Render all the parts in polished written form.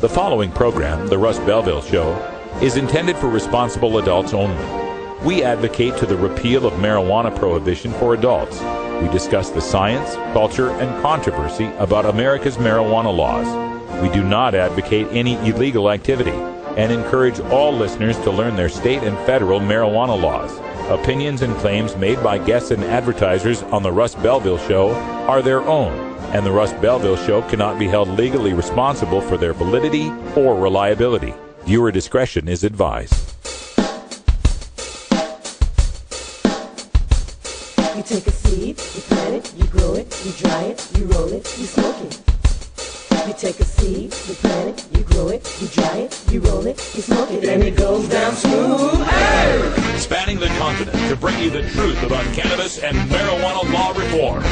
The following program, The Russ Belville Show, is intended for responsible adults only. We advocate to the repeal of marijuana prohibition for adults. We discuss the science, culture, and controversy about America's marijuana laws. We do not advocate any illegal activity and encourage all listeners to learn their state and federal marijuana laws. Opinions and claims made by guests and advertisers on The Russ Belville Show are their own, and The Russ Belville Show cannot be held legally responsible for their validity or reliability. Viewer discretion is advised. You take a seed, you plant it, you grow it, you dry it, you roll it, you smoke it. You take a seed, you plant it, you grow it, you dry it, you roll it, you smoke it, and it goes down smooth. Hey! Spanning the continent to bring you the truth about cannabis and marijuana law reform.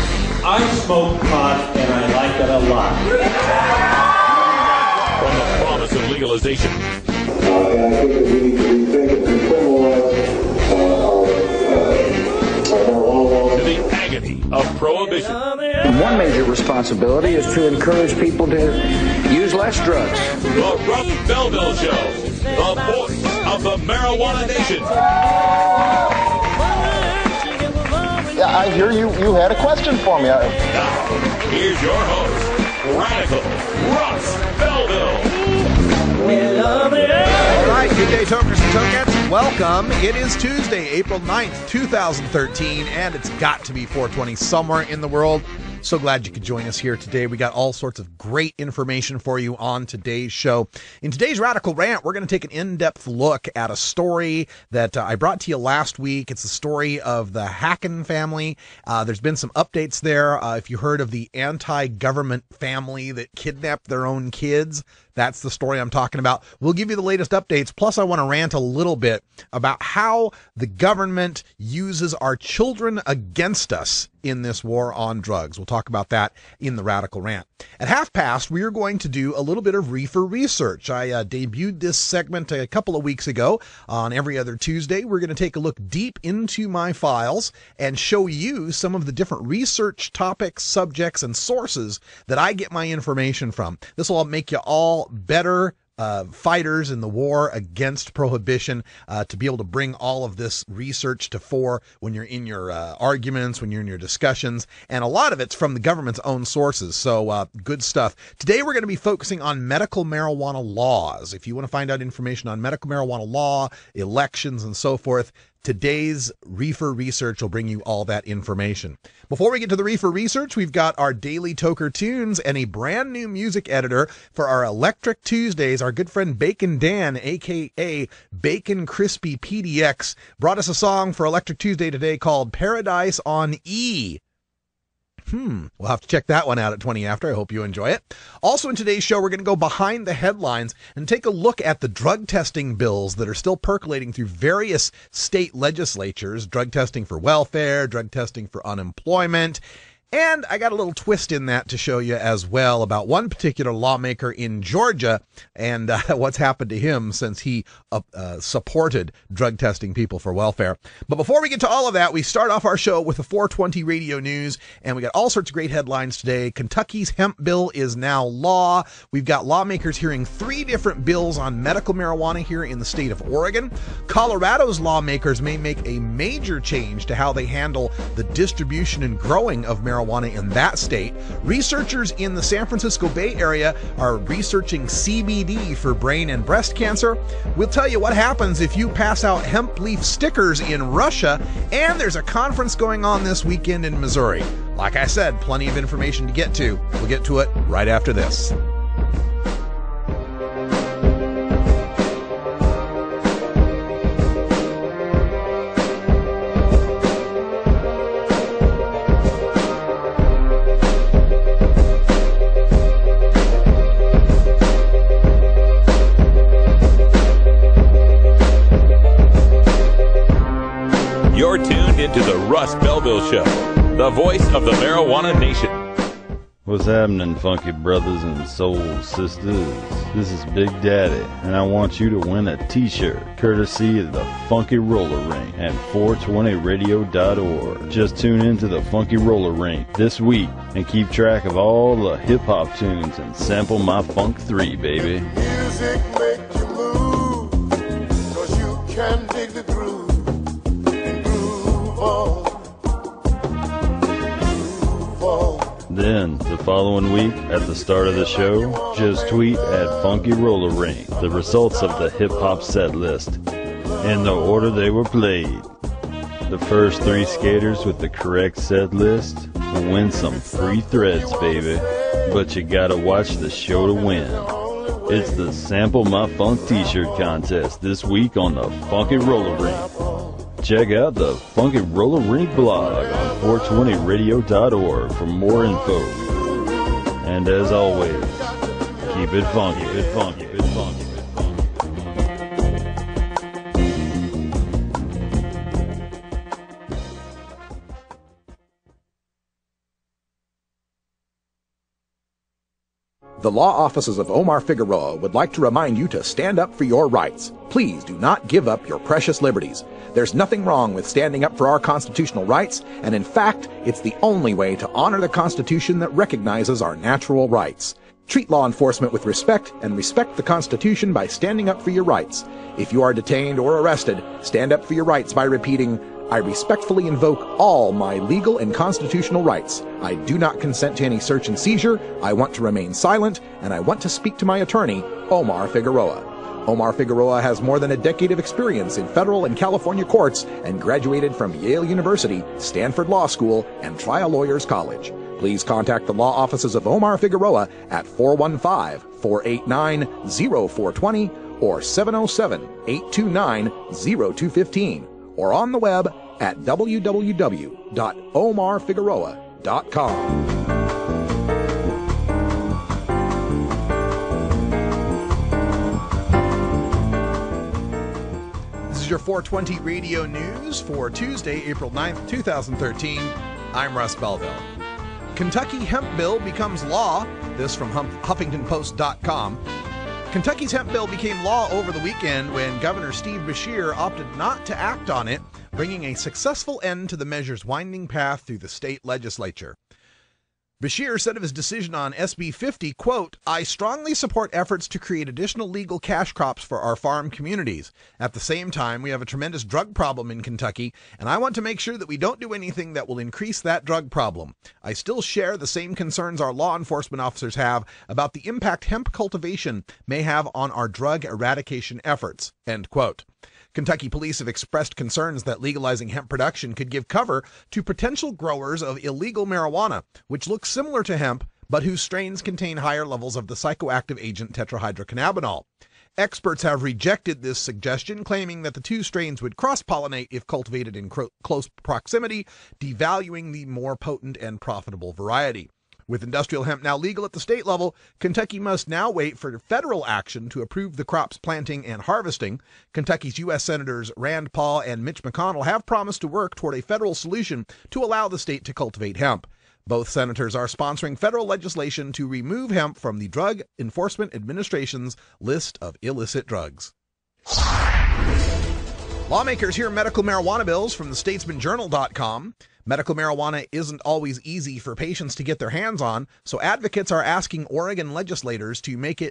I smoke pot and I like it a lot. From the promise of legalization. And I think that we need to rethink and decriminalize our marijuana laws. To the agony of prohibition. One major responsibility is to encourage people to use less drugs. The Russ Belville Show, the voice of the marijuana nation. Yeah, I hear you had a question for me. Now, here's your host, Radical Russ Belville. All right, good day, tokers and tokettes. Welcome. It is Tuesday, April 9th, 2013, and it's got to be 420 somewhere in the world. So glad you could join us here today. We got all sorts of great information for you on today's show. In today's Radical Rant, we're going to take an in-depth look at a story that I brought to you last week. It's the story of the Hacken family. There's been some updates there. If you heard of the anti-government family that kidnapped their own kids, that's the story I'm talking about. We'll give you the latest updates. Plus, I want to rant a little bit about how the government uses our children against us in this war on drugs. We'll talk about that in the Radical Rant. At half past, we are going to do a little bit of reefer research. I debuted this segment a couple of weeks ago on every other Tuesday. We're going to take a look deep into my files and show you some of the different research topics, subjects, and sources that I get my information from. This will make you all better fighters in the war against prohibition, to be able to bring all of this research to fore when you're in your arguments, when you're in your discussions, and a lot of it's from the government's own sources, so good stuff. Today we're going to be focusing on medical marijuana laws. If you want to find out information on medical marijuana law, elections, and so forth, today's reefer research will bring you all that information. Before we get to the reefer research, we've got our daily Toker tunes and a brand new music editor for our Electric Tuesdays. Our good friend Bacon Dan, aka Bacon Crispy PDX, brought us a song for Electric Tuesday today called Paradise on E. We'll have to check that one out at 20 after. I hope you enjoy it. Also in today's show, we're going to go behind the headlines and take a look at the drug testing bills that are still percolating through various state legislatures. Drug testing for welfare, drug testing for unemployment. And I got a little twist in that to show you as well about one particular lawmaker in Georgia and what's happened to him since he supported drug testing people for welfare. But before we get to all of that, we start off our show with the 420 radio news, and we got all sorts of great headlines today. Kentucky's hemp bill is now law. We've got lawmakers hearing 3 different bills on medical marijuana here in the state of Oregon. Colorado's lawmakers may make a major change to how they handle the distribution and growing of marijuana in that state. Researchers in the San Francisco Bay Area are researching CBD for brain and breast cancer. We'll tell you what happens if you pass out hemp leaf stickers in Russia, and there's a conference going on this weekend in Missouri. Like I said, plenty of information to get to. We'll get to it right after this. You're tuned into the Russ Belville Show, the voice of the marijuana nation. What's happening, funky brothers and soul sisters? This is Big Daddy, and I want you to win a t-shirt courtesy of the Funky Roller Rink at 420radio.org. Just tune into the Funky Roller Rink this week and keep track of all the hip-hop tunes and sample my Funk 3, baby. Music make you move, 'cause you can dig the groove and groove on. Then, the following week, at the start of the show, just tweet at Funky Roller Rink the results of the hip-hop set list in the order they were played. The first 3 skaters with the correct set list will win some free threads, baby. But you gotta watch the show to win. It's the Sample My Funk t-shirt contest this week on the Funky Roller Rink. Check out the Funky Roller Rink blog on 420radio.org for more info. And as always, keep it funky, keep it funky, keep it funky. The law offices of Omar Figueroa would like to remind you to stand up for your rights. Please do not give up your precious liberties. There's nothing wrong with standing up for our constitutional rights, and in fact, it's the only way to honor the Constitution that recognizes our natural rights. Treat law enforcement with respect and respect the Constitution by standing up for your rights. If you are detained or arrested, stand up for your rights by repeating, "I respectfully invoke all my legal and constitutional rights. I do not consent to any search and seizure. I want to remain silent, and I want to speak to my attorney, Omar Figueroa." Omar Figueroa has more than a decade of experience in federal and California courts and graduated from Yale University, Stanford Law School, and Trial Lawyers College. Please contact the law offices of Omar Figueroa at 415-489-0420 or 707-829-0215 or on the web at www.omarfigueroa.com. This is your 420 radio news for Tuesday, April 9th, 2013. I'm Russ Belville. Kentucky hemp bill becomes law. This from HuffingtonPost.com. Kentucky's hemp bill became law over the weekend when Governor Steve Beshear opted not to act on it, bringing a successful end to the measure's winding path through the state legislature. Beshear said of his decision on SB 50, quote, "I strongly support efforts to create additional legal cash crops for our farm communities. At the same time, we have a tremendous drug problem in Kentucky, and I want to make sure that we don't do anything that will increase that drug problem. I still share the same concerns our law enforcement officers have about the impact hemp cultivation may have on our drug eradication efforts," end quote. Kentucky police have expressed concerns that legalizing hemp production could give cover to potential growers of illegal marijuana, which looks similar to hemp, but whose strains contain higher levels of the psychoactive agent tetrahydrocannabinol. Experts have rejected this suggestion, claiming that the two strains would cross-pollinate if cultivated in close proximity, devaluing the more potent and profitable variety. With industrial hemp now legal at the state level, Kentucky must now wait for federal action to approve the crop's planting and harvesting. Kentucky's U.S. Senators Rand Paul and Mitch McConnell have promised to work toward a federal solution to allow the state to cultivate hemp. Both senators are sponsoring federal legislation to remove hemp from the Drug Enforcement Administration's list of illicit drugs. Lawmakers hear medical marijuana bills from the statesmanjournal.com. Medical marijuana isn't always easy for patients to get their hands on, so advocates are asking Oregon legislators to make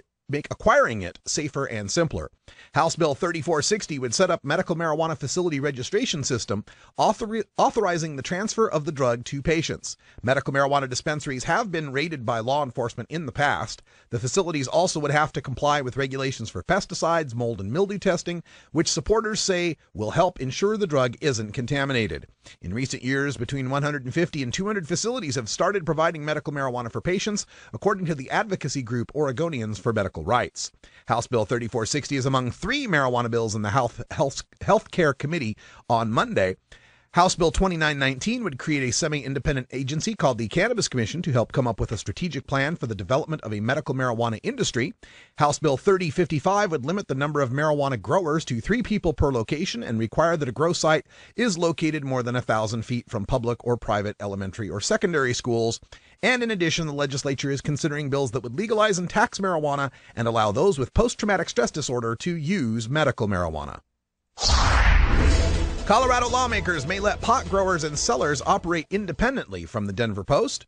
acquiring it safer and simpler. House Bill 3460 would set up medical marijuana facility registration system, authorizing the transfer of the drug to patients. Medical marijuana dispensaries have been raided by law enforcement in the past. The facilities also would have to comply with regulations for pesticides, mold and mildew testing, which supporters say will help ensure the drug isn't contaminated. In recent years, between 150 and 200 facilities have started providing medical marijuana for patients, according to the advocacy group Oregonians for Medical Rights. House Bill 3460 is among 3 marijuana bills in the Health Care Committee on Monday. House Bill 2919 would create a semi-independent agency called the Cannabis Commission to help come up with a strategic plan for the development of a medical marijuana industry. House Bill 3055 would limit the number of marijuana growers to 3 people per location and require that a grow site is located more than 1,000 feet from public or private elementary or secondary schools. And in addition, the legislature is considering bills that would legalize and tax marijuana and allow those with post-traumatic stress disorder to use medical marijuana. Colorado lawmakers may let pot growers and sellers operate independently from the Denver Post.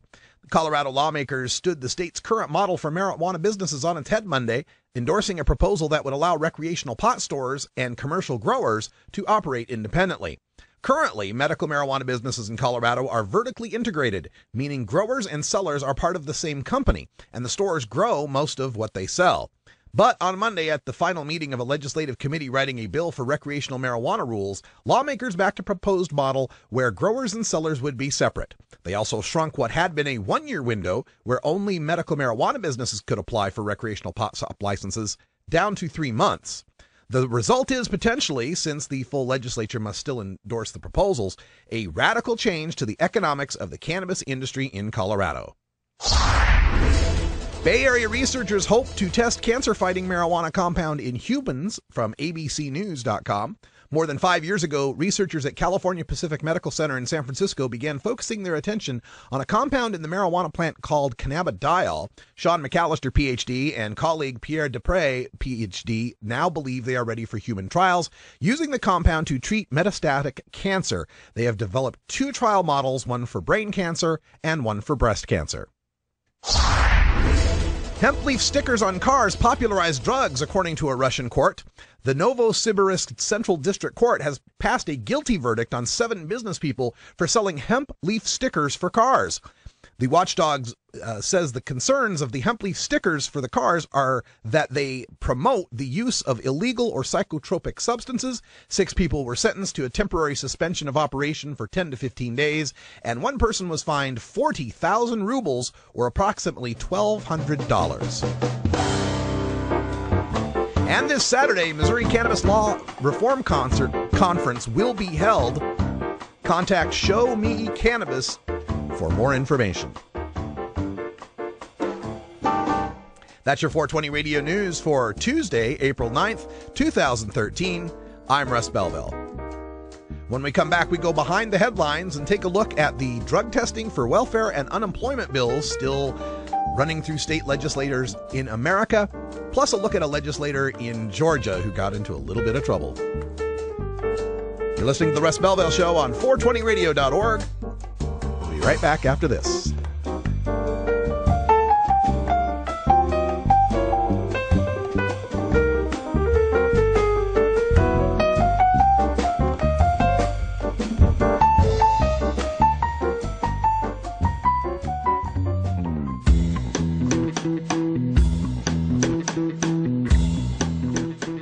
Colorado lawmakers stood the state's current model for marijuana businesses on its head Monday, endorsing a proposal that would allow recreational pot stores and commercial growers to operate independently. Currently, medical marijuana businesses in Colorado are vertically integrated, meaning growers and sellers are part of the same company, and the stores grow most of what they sell. But on Monday, at the final meeting of a legislative committee writing a bill for recreational marijuana rules, lawmakers backed a proposed model where growers and sellers would be separate. They also shrunk what had been a 1-year window where only medical marijuana businesses could apply for recreational pot shop licenses down to 3 months. The result is potentially, since the full legislature must still endorse the proposals, a radical change to the economics of the cannabis industry in Colorado. Bay Area researchers hope to test cancer-fighting marijuana compound in humans, from abcnews.com. More than 5 years ago, researchers at California Pacific Medical Center in San Francisco began focusing their attention on a compound in the marijuana plant called cannabidiol. Sean McAllister, PhD, and colleague Pierre Dupre, PhD, now believe they are ready for human trials, using the compound to treat metastatic cancer. They have developed 2 trial models, one for brain cancer and one for breast cancer. Hemp leaf stickers on cars popularized drugs, according to a Russian court. The Novosibirsk Central District Court has passed a guilty verdict on 7 business people for selling hemp leaf stickers for cars. The watchdog says the concerns of the hemp leaf stickers for the cars are that they promote the use of illegal or psychotropic substances. 6 people were sentenced to a temporary suspension of operation for 10 to 15 days, and one person was fined 40,000 rubles, or approximately $1,200. And this Saturday, Missouri Cannabis Law Reform Conference will be held. Contact Show Me Cannabis for more information. That's your 420 Radio News for Tuesday, April 9th, 2013. I'm Russ Belville. When we come back, we go behind the headlines and take a look at the drug testing for welfare and unemployment bills still running through state legislators in America, plus a look at a legislator in Georgia who got into a little bit of trouble. You're listening to The Russ Belville Show on 420radio.org. We'll be right back after this.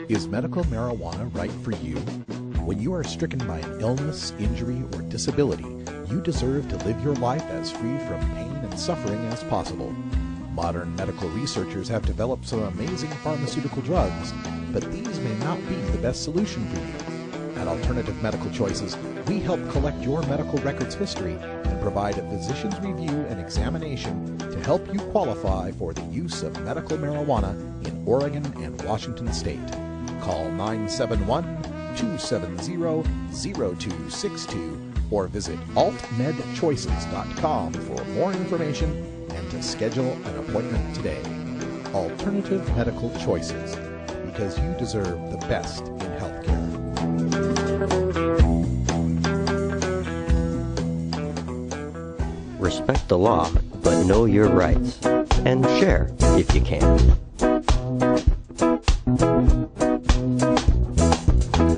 Is medical marijuana right for you? When you are stricken by an illness, injury, or disability, you deserve to live your life as free from pain and suffering as possible. Modern medical researchers have developed some amazing pharmaceutical drugs, but these may not be the best solution for you. At Alternative Medical Choices, we help collect your medical records history and provide a physician's review and examination to help you qualify for the use of medical marijuana in Oregon and Washington State. Call 971-270-0262 or visit altmedchoices.com for more information and to schedule an appointment today. Alternative Medical Choices, because you deserve the best in healthcare. Respect the law, but know your rights. And share if you can.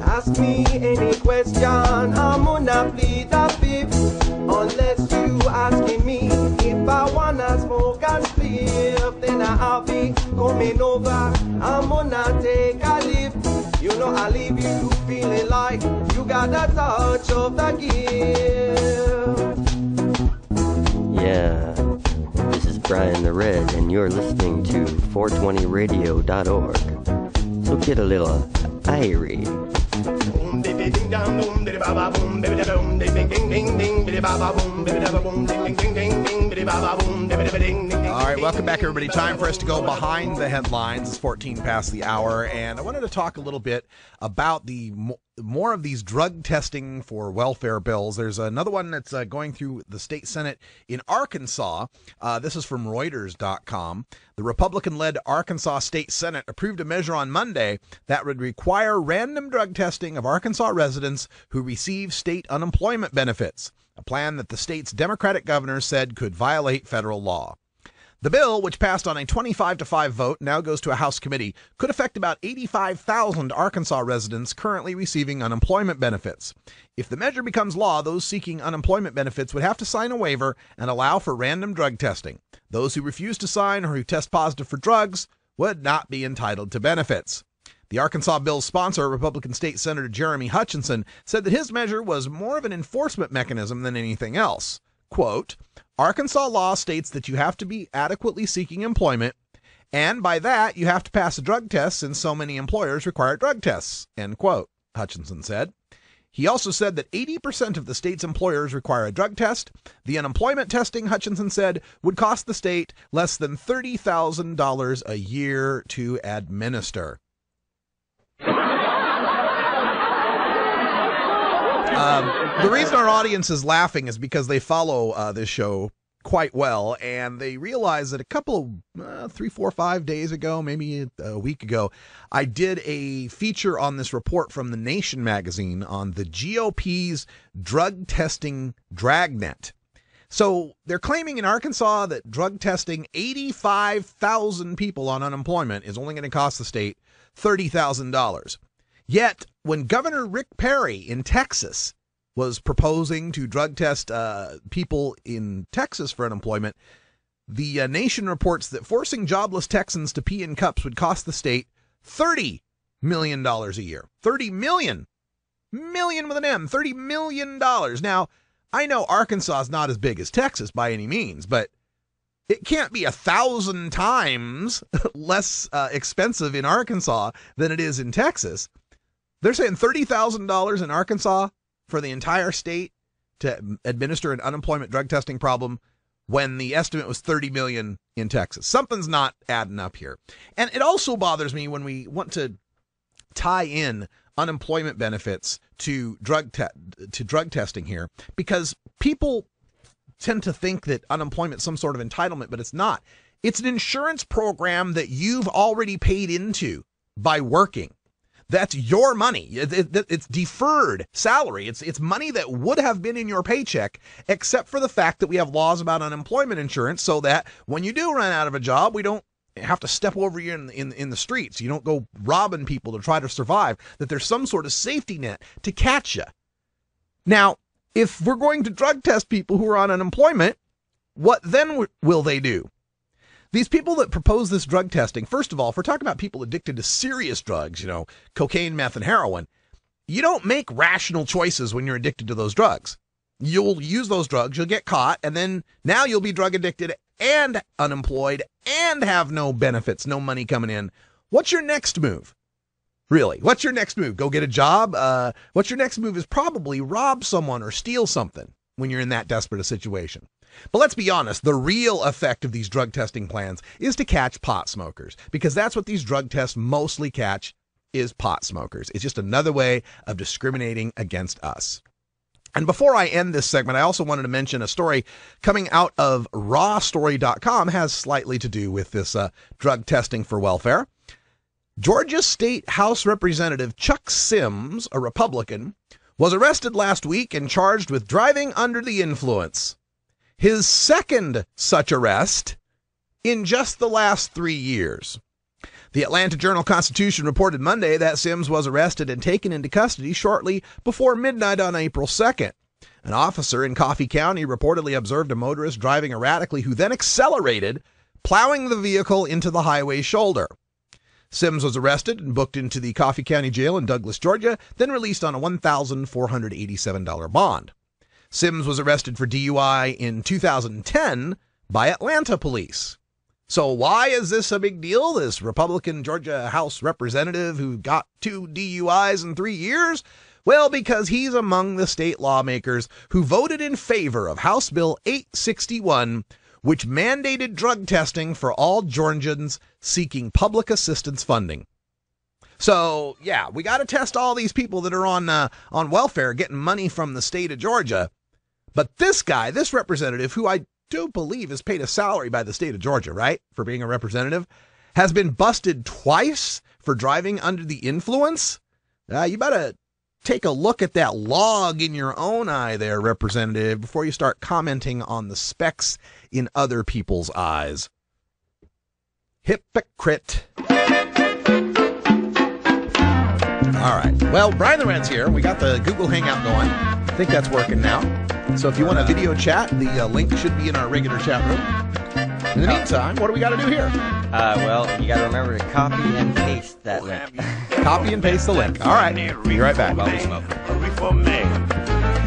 Ask me any question, I'm gonna plead the fifth. Unless you asking me if I wanna smoke and spliff, then I'll be coming over. I'm gonna take a lift. You know I leave you feeling like you got a touch of the gift. Yeah, this is Brian the Red, and you're listening to 420radio.org. So get a little irie. All right, welcome back, everybody. Time for us to go behind the headlines. It's 14 past the hour, and I wanted to talk a little bit about the more of these drug testing for welfare bills. There's another one that's going through the state Senate in Arkansas. This is from Reuters.com. The Republican-led Arkansas State Senate approved a measure on Monday that would require random drug testing of Arkansas residents who receive state unemployment benefits, a plan that the state's Democratic governor said could violate federal law. The bill, which passed on a 25-5 vote, now goes to a House committee, could affect about 85,000 Arkansas residents currently receiving unemployment benefits. If the measure becomes law, those seeking unemployment benefits would have to sign a waiver and allow for random drug testing. Those who refuse to sign or who test positive for drugs would not be entitled to benefits. The Arkansas bill's sponsor, Republican State Senator Jeremy Hutchinson, said that his measure was more of an enforcement mechanism than anything else. Quote, Arkansas law states that you have to be adequately seeking employment, and by that you have to pass a drug test since so many employers require drug tests, end quote, Hutchinson said. He also said that 80% of the state's employers require a drug test. The unemployment testing, Hutchinson said, would cost the state less than $30,000 a year to administer. The reason our audience is laughing is because they follow this show quite well, and they realize that a couple of 3, 4, 5 days ago, maybe a week ago, I did a feature on this report from The Nation magazine on the GOP's drug testing dragnet. So they're claiming in Arkansas that drug testing 85,000 people on unemployment is only going to cost the state $30,000. Yet, when Governor Rick Perry in Texas was proposing to drug test people in Texas for unemployment, the Nation reports that forcing jobless Texans to pee in cups would cost the state $30 million a year. $30 million. Million with an M. $30 million. Now, I know Arkansas is not as big as Texas by any means, but it can't be 1,000 times less expensive in Arkansas than it is in Texas. They're saying $30,000 in Arkansas for the entire state to administer an unemployment drug testing problem when the estimate was $30 million in Texas. Something's not adding up here. And it also bothers me when we want to tie in unemployment benefits to drug testing here, because people tend to think that unemployment is some sort of entitlement, but it's not. It's an insurance program that you've already paid into by working. That's your money. It's deferred salary. It's money that would have been in your paycheck, except for the fact that we have laws about unemployment insurance so that when you do run out of a job, we don't have to step over you in the streets. You don't go robbing people to try to survive, that there's some sort of safety net to catch you. Now, if we're going to drug test people who are on unemployment, what then will they do? These people that propose this drug testing, first of all, if we're talking about people addicted to serious drugs, cocaine, meth, and heroin, you don't make rational choices when you're addicted to those drugs. You'll use those drugs, you'll get caught, and then now you'll be drug addicted and unemployed and have no benefits, no money coming in. What's your next move? Really, what's your next move? Go get a job? What's your next move is probably rob someone or steal something when you're in that desperate a situation. But let's be honest, the real effect of these drug testing plans is to catch pot smokers, because that's what these drug tests mostly catch, is pot smokers. It's just another way of discriminating against us. And before I end this segment, I also wanted to mention a story coming out of rawstory.com, has slightly to do with this drug testing for welfare. Georgia State House Representative Chuck Sims, a Republican, was arrested last week and charged with driving under the influence. His second such arrest in just the last 3 years. The Atlanta Journal-Constitution reported Monday that Sims was arrested and taken into custody shortly before midnight on April 2nd. An officer in Coffee County reportedly observed a motorist driving erratically who then accelerated, plowing the vehicle into the highway shoulder. Sims was arrested and booked into the Coffee County Jail in Douglas, Georgia, then released on a $1,487 bond. Sims was arrested for DUI in 2010 by Atlanta police. So why is this a big deal? This Republican Georgia House representative who got 2 DUIs in 3 years? Well, because he's among the state lawmakers who voted in favor of House Bill 861, which mandated drug testing for all Georgians seeking public assistance funding. So, yeah, we got to test all these people that are on welfare getting money from the state of Georgia. But this guy, this representative, who I do believe is paid a salary by the state of Georgia, right, for being a representative, has been busted twice for driving under the influence. You better take a look at that log in your own eye there, Representative, before you start commenting on the specks in other people's eyes. Hypocrite. All right. Well, Brian the Red's here. We got the Google Hangout going. I think that's working now. So if you want a video chat, the link should be in our regular chat room. In the meantime, what do we got to do here? Well, you got to remember to copy and paste that link. Copy and paste the link. All right. Be right back. Reefer man.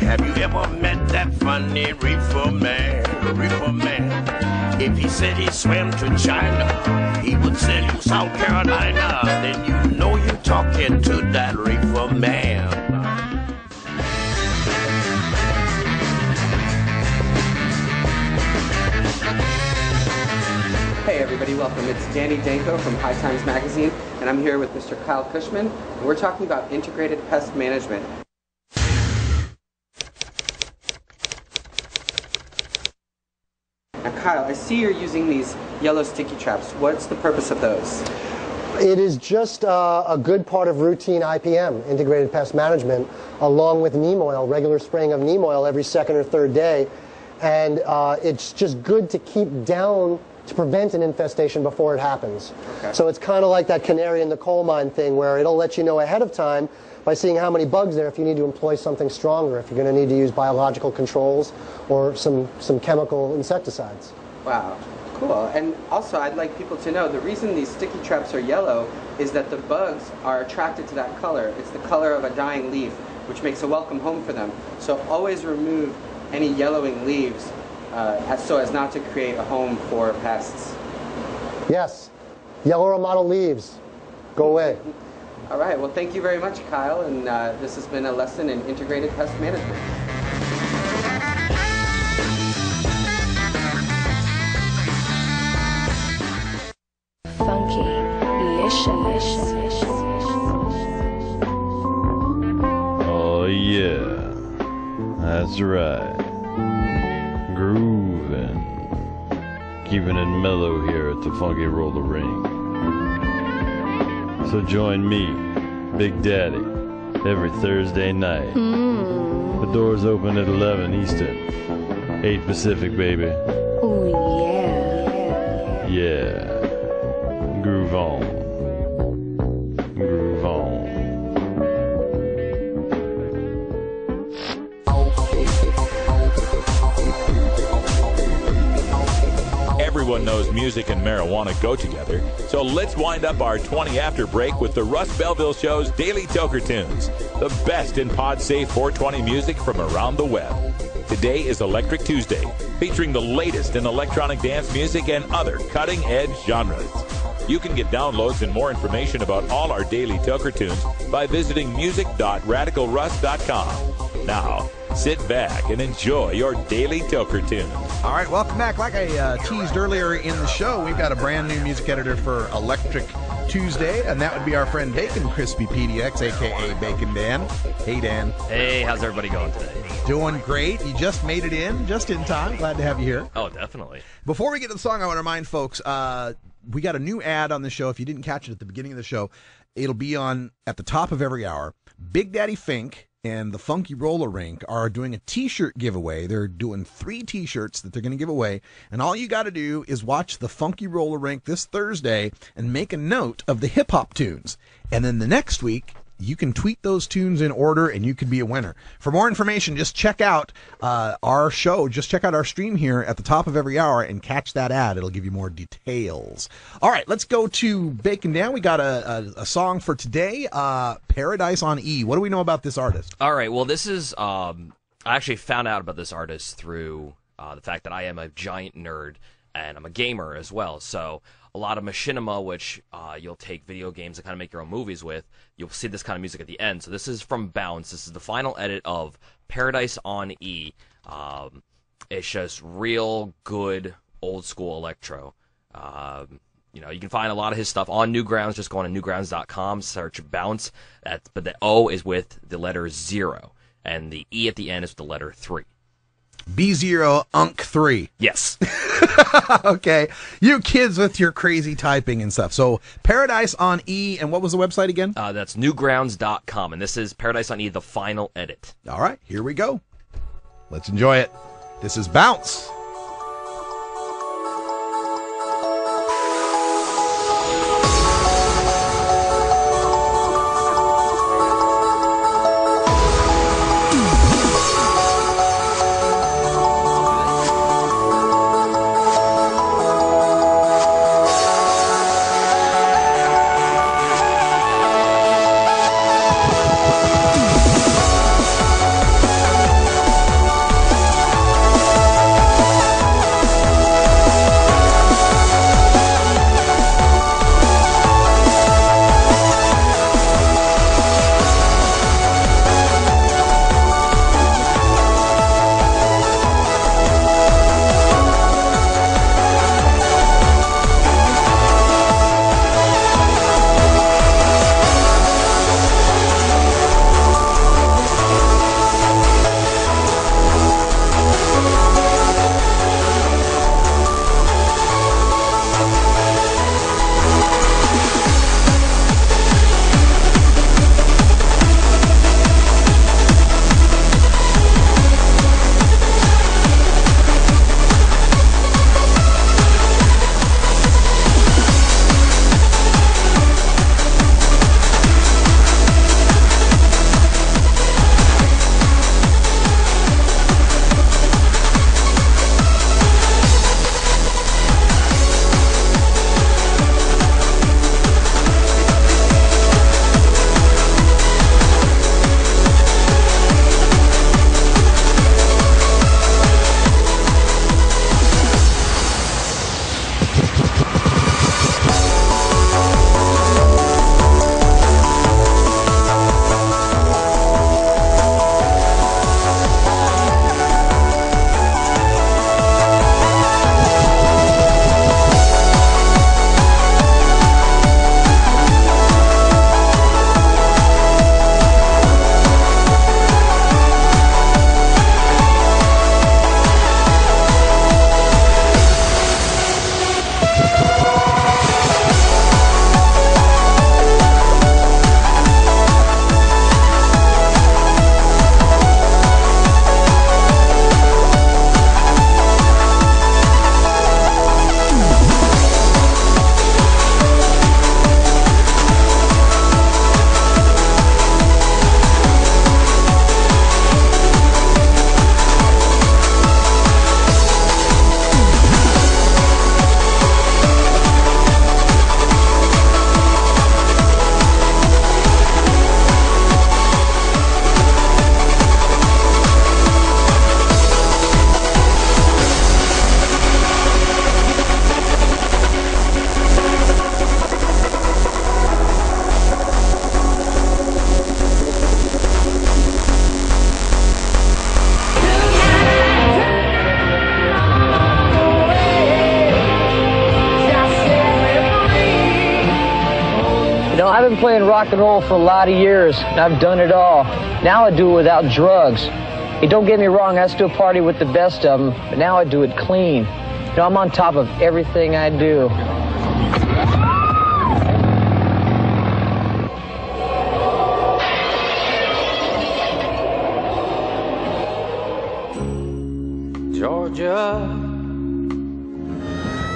Have you ever met that funny reefer man? Reefer man. If he said he swam to China, he would sell you South Carolina. Then you know you're talking to that reefer man. Hey everybody, welcome. It's Danny Danko from High Times Magazine, and I'm here with Mr. Kyle Cushman, and we're talking about integrated pest management. Now Kyle, I see you're using these yellow sticky traps. What's the purpose of those? It is just a good part of routine IPM, integrated pest management, along with neem oil, regular spraying of neem oil every second or third day. And it's just good to keep down, to prevent an infestation before it happens. Okay. So it's kind of like that canary in the coal mine thing, where it'll let you know ahead of time by seeing how many bugs there if you need to employ something stronger, if you're going to need to use biological controls or some chemical insecticides. Wow, cool. And also I'd like people to know the reason these sticky traps are yellow is that the bugs are attracted to that color. It's the color of a dying leaf, which makes a welcome home for them. So always remove any yellowing leaves so as not to create a home for pests. Yes. Yellow or mottled leaves. Go away. All right. Well, thank you very much, Kyle. And this has been a lesson in integrated pest management. Funky, licious. Oh yeah, that's right. Grooving, keeping it mellow here at the Funky Roller Ring. So join me, Big Daddy, every Thursday night. The doors open at 11 Eastern, 8 Pacific, baby. Oh yeah. Yeah. Groove on. Groove on. Everyone knows music and marijuana go together, so let's wind up our 20 after break with the Russ Belville Show's Daily Toker Tunes, the best in pod-safe 420 music from around the web. Today is Electric Tuesday, featuring the latest in electronic dance music and other cutting-edge genres. You can get downloads and more information about all our Daily Toker Tunes by visiting music.radicalruss.com. Now, sit back and enjoy your Daily Toker Tunes. All right, welcome back. Like I teased earlier in the show, we've got a brand new music editor for Electric Tuesday, and that would be our friend Bacon Crispy PDX, a.k.a. Bacon Dan. Hey, Dan. Hey, how's everybody going today? Doing great. You just made it in, just in time. Glad to have you here. Oh, definitely. Before we get to the song, I want to remind folks, we got a new ad on the show. If you didn't catch it at the beginning of the show, it'll be on at the top of every hour. Big Daddy Fink and the Funky Roller Rink are doing a T-shirt giveaway. They're doing 3 T-shirts that they're going to give away, and all you got to do is watch the Funky Roller Rink this Thursday and make a note of the hip-hop tunes. And then the next week, you can tweet those tunes in order, and you could be a winner. For more information, just check out our show. Just check out our stream here at the top of every hour and catch that ad. It'll give you more details. All right, let's go to Bacon Dan. We got a song for today, Paradise on E. What do we know about this artist? All right, well, this is, I actually found out about this artist through the fact that I am a giant nerd. and I'm a gamer as well. So a lot of machinima, which you'll take video games and kind of make your own movies with, you'll see this kind of music at the end. So this is from Bounce. This is the final edit of Paradise on E. It's just real good old school electro. You can find a lot of his stuff on Newgrounds. Just go on to newgrounds.com, search Bounce. But the O is with the letter 0, and the E at the end is with the letter 3. B0 Unk 3. Yes. Okay. You kids with your crazy typing and stuff. So Paradise on E, and what was the website again? That's newgrounds.com, and this is Paradise on E, the final edit. All right, here we go. Let's enjoy it. This is Bounce. I've been playing rock and roll for a lot of years, and I've done it all. Now I do it without drugs. Hey, don't get me wrong, I still party with the best of them, but now I do it clean. I'm on top of everything I do. Georgia,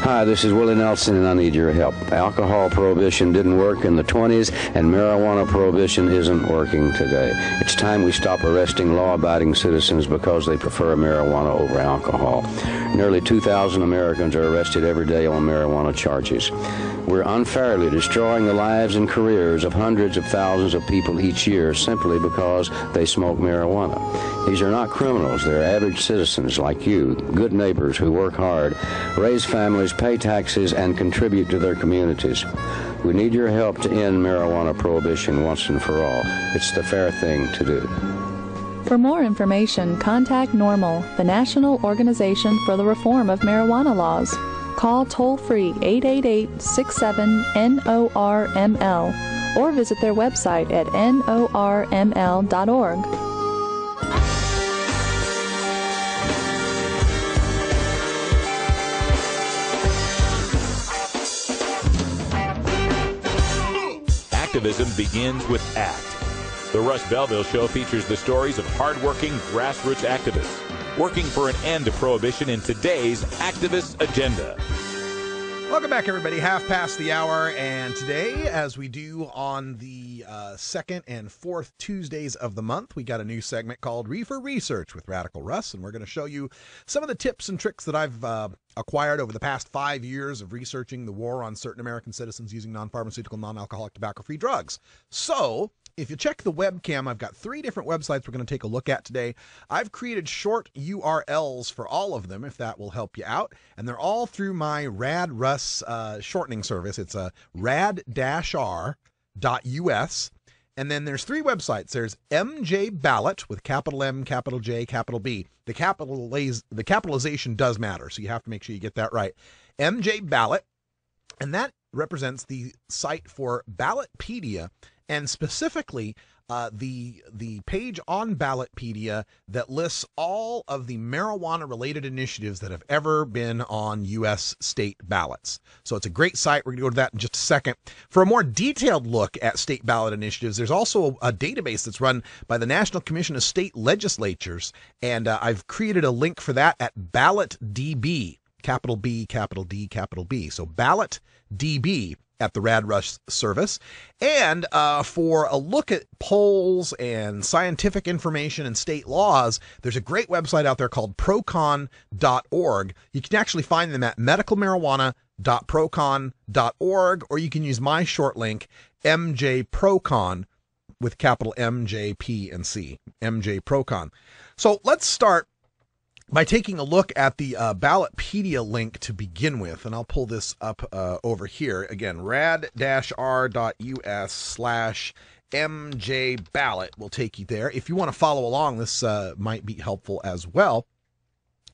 Hi, this is Willie Nelson, and I need your help. Alcohol prohibition didn't work in the 20s, and marijuana prohibition isn't working today. It's time we stop arresting law-abiding citizens because they prefer marijuana over alcohol. Nearly 2,000 Americans are arrested every day on marijuana charges. We're unfairly destroying the lives and careers of hundreds of thousands of people each year simply because they smoke marijuana. These are not criminals. They're average citizens like you, good neighbors who work hard, raise families, pay taxes, and contribute to their communities. We need your help to end marijuana prohibition once and for all. It's the fair thing to do. For more information, contact NORML, the National Organization for the Reform of Marijuana Laws. Call toll-free 888-67-NORML or visit their website at norml.org. Activism begins with ACT. The Russ Belville Show features the stories of hardworking grassroots activists working for an end to prohibition in today's activist agenda. Welcome back, everybody. Half past the hour, and today, as we do on the second and fourth Tuesdays of the month, we got a new segment called Reefer Research with Radical Russ, and we're going to show you some of the tips and tricks that I've acquired over the past 5 years of researching the war on certain American citizens using non-pharmaceutical, non-alcoholic, tobacco-free drugs. So, if you check the webcam, I've got 3 different websites we're going to take a look at today. I've created short URLs for all of them, if that will help you out. And they're all through my Rad Russ shortening service. It's a rad-r.us. And then there's 3 websites. There's MJ Ballot with capital M, capital J, capital B. The capitalization does matter, so you have to make sure you get that right. MJ Ballot, and that represents the site for Ballotpedia, and specifically the page on Ballotpedia that lists all of the marijuana-related initiatives that have ever been on U.S. state ballots. So it's a great site. We're going to go to that in just a second. For a more detailed look at state ballot initiatives, there's also a database that's run by the National Commission of State Legislatures, and I've created a link for that at BallotDB, capital B, capital D, capital B. So BallotDB at the Rad Rush service. And for a look at polls and scientific information and state laws, there's a great website out there called procon.org. You can actually find them at medicalmarijuana.procon.org, or you can use my short link, MJProcon, with capital M, J, P, and C, MJProcon. So let's start by taking a look at the Ballotpedia link to begin with, and I'll pull this up over here. Again, rad-r.us/MJBallot will take you there. If you want to follow along, this might be helpful as well.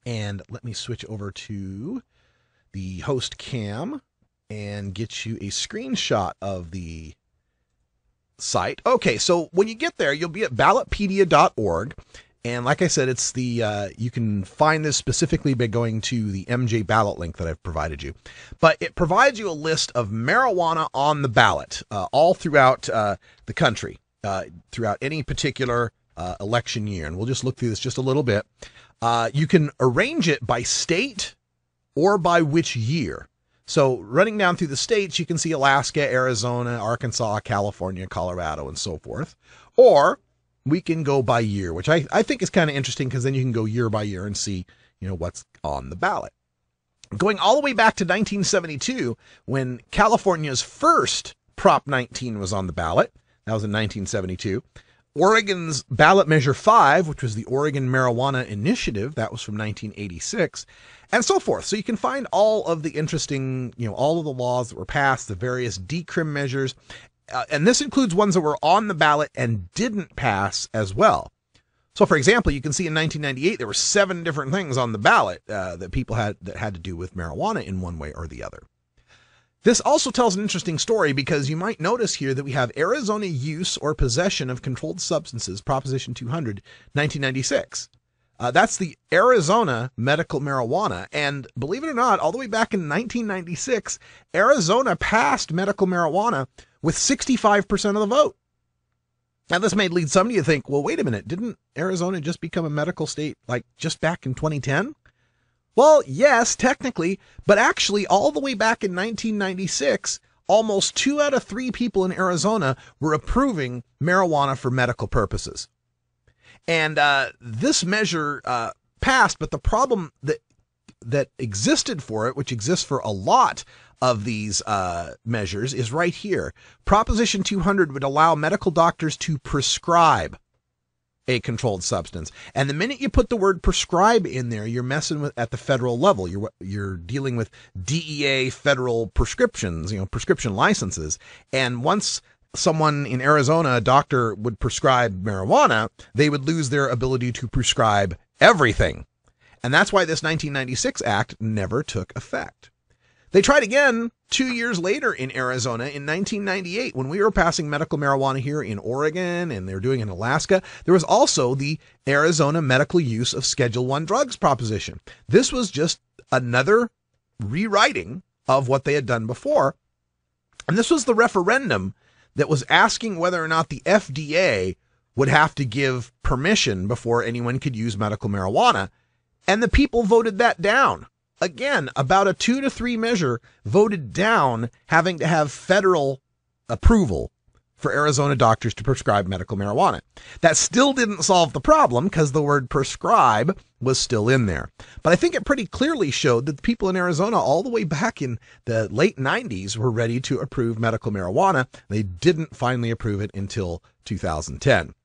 And let me switch over to the host cam and get you a screenshot of the site. Okay, so when you get there, you'll be at ballotpedia.org. And like I said, it's the you can find this specifically by going to the MJ Ballot link that I've provided you. But it provides you a list of marijuana on the ballot all throughout the country, throughout any particular election year. And we'll just look through this just a little bit. You can arrange it by state or by which year. So running down through the states, you can see Alaska, Arizona, Arkansas, California, Colorado, and so forth. Or we can go by year, which I think is kind of interesting, because then you can go year by year and see, what's on the ballot. Going all the way back to 1972, when California's first Prop 19 was on the ballot, that was in 1972. Oregon's Ballot Measure 5, which was the Oregon Marijuana Initiative, that was from 1986, and so forth. So you can find all of the interesting, all of the laws that were passed, the various decrim measures, and this includes ones that were on the ballot and didn't pass as well. So, for example, you can see in 1998 there were 7 different things on the ballot that people had to do with marijuana in one way or the other. This also tells an interesting story, because you might notice here that we have Arizona Use or Possession of Controlled Substances, Proposition 200, 1996. That's the Arizona medical marijuana. And believe it or not, all the way back in 1996, Arizona passed medical marijuana with 65% of the vote. Now, this may lead somebody to think, well, wait a minute, didn't Arizona just become a medical state like just back in 2010? Well, yes, technically, but actually all the way back in 1996, almost 2 out of 3 people in Arizona were approving marijuana for medical purposes. And this measure passed, but the problem that existed for it, which exists for a lot of these measures, is right here. Proposition 200 would allow medical doctors to prescribe a controlled substance. And the minute you put the word prescribe in there, you're messing with at the federal level. You're dealing with DEA federal prescriptions, prescription licenses. And once someone in Arizona, a doctor, would prescribe marijuana, they would lose their ability to prescribe everything. And that's why this 1996 act never took effect. They tried again 2 years later in Arizona in 1998 when we were passing medical marijuana here in Oregon and they were doing it in Alaska. There was also the Arizona medical use of Schedule I drugs proposition. This was just another rewriting of what they had done before. And this was the referendum that was asking whether or not the FDA would have to give permission before anyone could use medical marijuana. And the people voted that down. Again, about a 2 to 3 measure voted down having to have federal approval for Arizona doctors to prescribe medical marijuana. That still didn't solve the problem because the word prescribe was still in there. But I think it pretty clearly showed that the people in Arizona all the way back in the late 90s were ready to approve medical marijuana. They didn't finally approve it until 2010.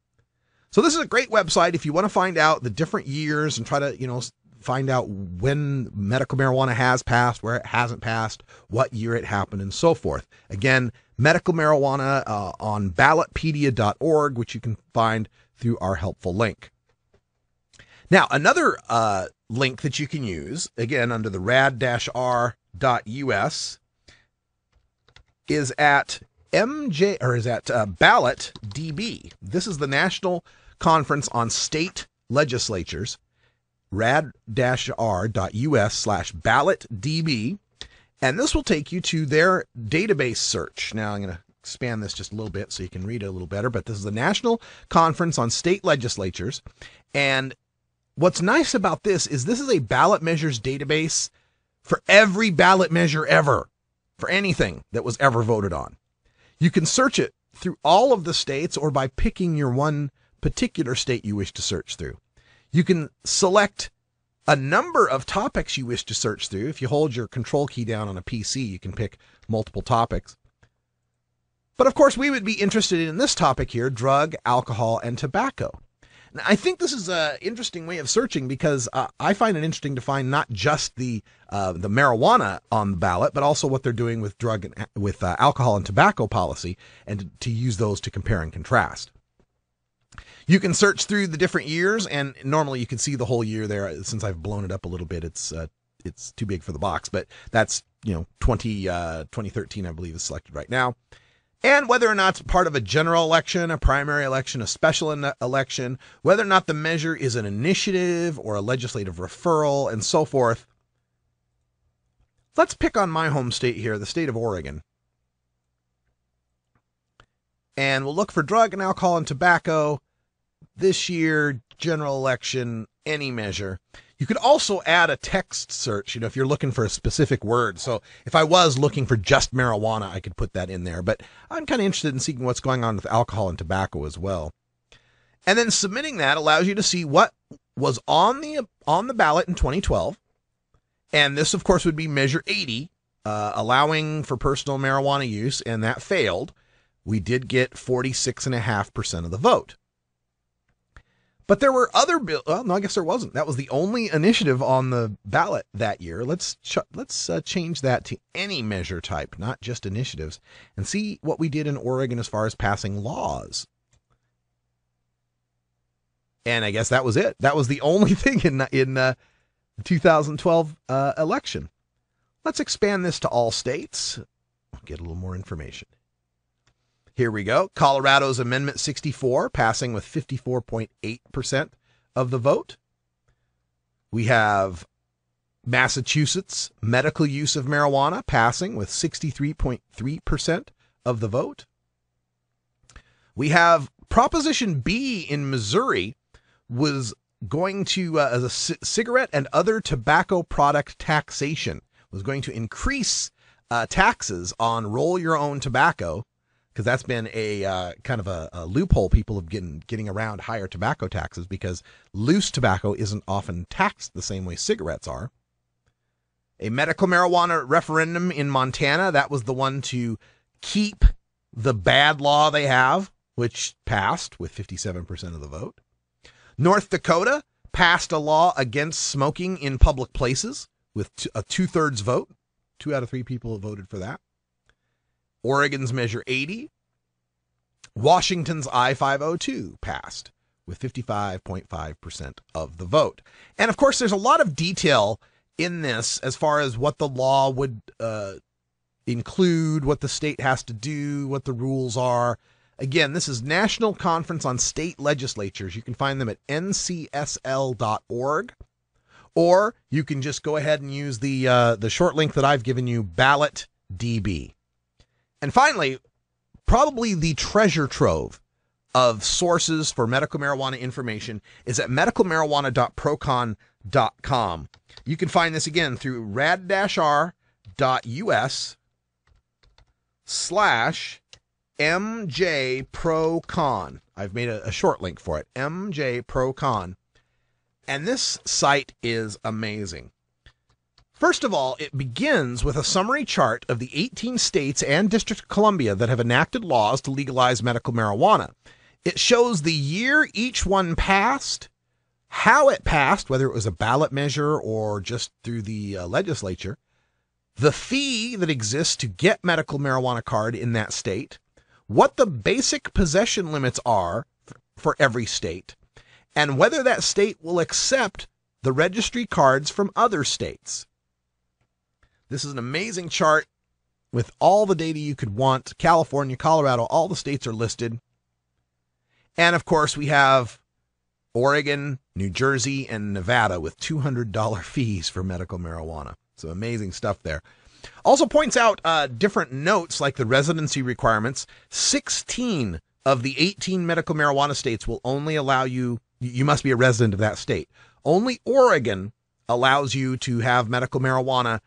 So this is a great website if you want to find out the different years and try to, find out when medical marijuana has passed, where it hasn't passed, what year it happened, and so forth. Again, medical marijuana on ballotpedia.org, which you can find through our helpful link. Now, another link that you can use, again, under the rad-r.us, is at BallotDB. This is the National Conference on State Legislatures, rad-r.us/BallotDB, and this will take you to their database search. Now, I'm going to expand this just a little bit so you can read it a little better, but this is the National Conference on State Legislatures, and what's nice about this is a ballot measures database for every ballot measure ever, for anything that was ever voted on. You can search it through all of the states or by picking your one particular state you wish to search through. You can select a number of topics you wish to search through. If you hold your control key down on a PC, you can pick multiple topics. But of course, we would be interested in this topic here, drug, alcohol, and tobacco. Now, I think this is an interesting way of searching because I find it interesting to find not just the marijuana on the ballot, but also what they're doing with drug and with alcohol and tobacco policy, and to use those to compare and contrast. You can search through the different years, and normally you can see the whole year there. Since I've blown it up a little bit, it's too big for the box, but that's 2013, I believe, is selected right now. And whether or not it's part of a general election, a primary election, a special election, whether or not the measure is an initiative or a legislative referral, and so forth. Let's pick on my home state here, the state of Oregon. And we'll look for drug and alcohol and tobacco. This year, general election, any measure. You could also add a text search, if you're looking for a specific word. So if I was looking for just marijuana, I could put that in there. But I'm kind of interested in seeing what's going on with alcohol and tobacco as well. And then submitting that allows you to see what was on the ballot in 2012. And this, of course, would be Measure 80, allowing for personal marijuana use, and that failed. We did get 46.5% of the vote. But there were other bills. Well, no, I guess there wasn't. That was the only initiative on the ballot that year. Let's change that to any measure type, not just initiatives, and see what we did in Oregon as far as passing laws. And I guess that was it. That was the only thing in the 2012 election. Let's expand this to all states. Get a little more information. Here we go. Colorado's Amendment 64 passing with 54.8% of the vote. We have Massachusetts medical use of marijuana passing with 63.3% of the vote. We have Proposition B in Missouri was going to, as a cigarette and other tobacco product taxation, was going to increase taxes on roll your own tobacco, because that's been a kind of a loophole people have getting around higher tobacco taxes, because loose tobacco isn't often taxed the same way cigarettes are. A medical marijuana referendum in Montana, that was the one to keep the bad law they have, which passed with 57% of the vote. North Dakota passed a law against smoking in public places with a 2/3 vote. 2 out of 3 people voted for that. Oregon's Measure 80. Washington's I-502 passed with 55.5% of the vote. And of course, there's a lot of detail in this as far as what the law would include, what the state has to do, what the rules are. Again, this is National Conference on State Legislatures. You can find them at ncsl.org, or you can just go ahead and use the short link that I've given you, BallotDB. And finally, probably the treasure trove of sources for medical marijuana information is at medicalmarijuana.procon.com. You can find this again through rad-r.us/MJProCon. I've made a short link for it, MJProCon. And this site is amazing. First of all, it begins with a summary chart of the 18 states and District of Columbia that have enacted laws to legalize medical marijuana. It shows the year each one passed, how it passed, whether it was a ballot measure or just through the legislature, the fee that exists to get medical marijuana card in that state, what the basic possession limits are for every state, and whether that state will accept the registry cards from other states. This is an amazing chart with all the data you could want. California, Colorado, all the states are listed. And of course, we have Oregon, New Jersey, and Nevada with $200 fees for medical marijuana. So amazing stuff there. Also points out different notes like the residency requirements. 16 of the 18 medical marijuana states will only allow you must be a resident of that state. Only Oregon allows you to have medical marijuana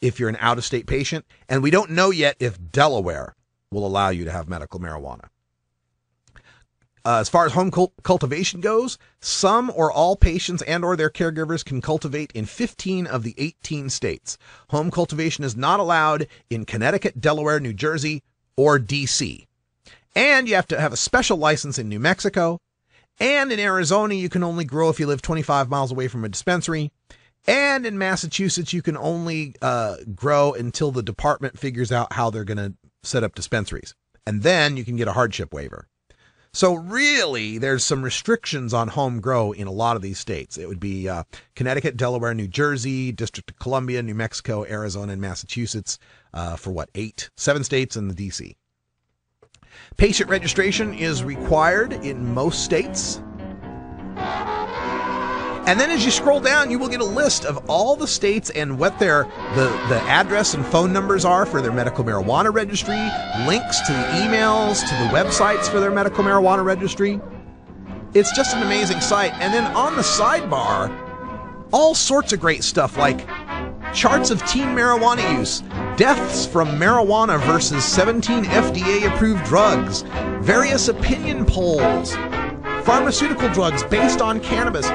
if you're an out-of-state patient. And we don't know yet if Delaware will allow you to have medical marijuana. As far as home cultivation goes, some or all patients and or their caregivers can cultivate in 15 of the 18 states. Home cultivation is not allowed in Connecticut, Delaware, New Jersey, or D.C. And you have to have a special license in New Mexico. And in Arizona, you can only grow if you live 25 miles away from a dispensary. And in Massachusetts, you can only grow until the department figures out how they're going to set up dispensaries. And then you can get a hardship waiver. So really, there's some restrictions on home grow in a lot of these states. It would be Connecticut, Delaware, New Jersey, District of Columbia, New Mexico, Arizona, and Massachusetts for 7 states and the D.C. Patient registration is required in most states. And then as you scroll down, you will get a list of all the states and what the address and phone numbers are for their medical marijuana registry, links to the emails, to the websites for their medical marijuana registry. It's just an amazing site. And then on the sidebar, all sorts of great stuff like charts of teen marijuana use, deaths from marijuana versus 17 FDA-approved drugs, various opinion polls, pharmaceutical drugs based on cannabis.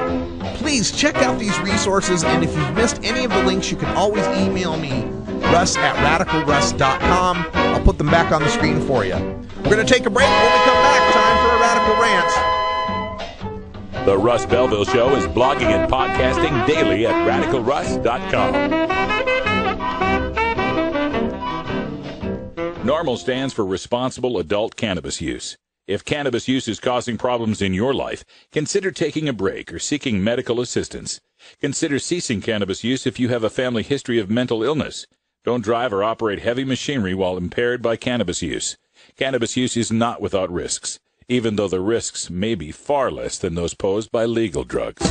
Please check out these resources, and if you've missed any of the links, you can always email me, russ@radicalruss.com. I'll put them back on the screen for you. We're going to take a break. When we come back, time for a Radical Rant. The Russ Belville Show is blogging and podcasting daily at radicalruss.com. NORMAL stands for Responsible Adult Cannabis Use. If cannabis use is causing problems in your life, consider taking a break or seeking medical assistance. Consider ceasing cannabis use if you have a family history of mental illness. Don't drive or operate heavy machinery while impaired by cannabis use. Cannabis use is not without risks, even though the risks may be far less than those posed by legal drugs.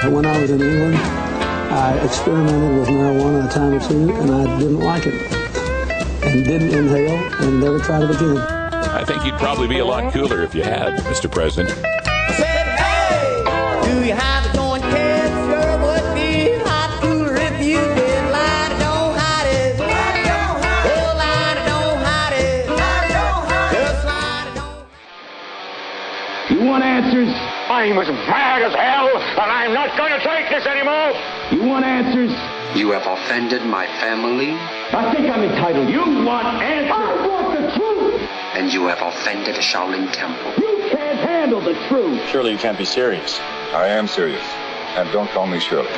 When I was in England, I experimented with marijuana a time or two, and I didn't like it. And didn't inhale, and never tried it again. I think you'd probably be a lot cooler if you had, Mr. President. Said, hey, do you have it going, kids? Sure would be a lot cooler if you did. Lie, don't hide it. Lie, don't hide it. Oh, lie, don't hide it. Lie, don't hide it. Just lie, don't. You want answers? I'm as mad as hell, and I'm not going to take this anymore. You want answers? You have offended my family. I think I'm entitled. You want answers? I want the truth. And you have offended the Shaolin Temple. You can't handle the truth. Surely you can't be serious. I am serious. And don't call me Shirley.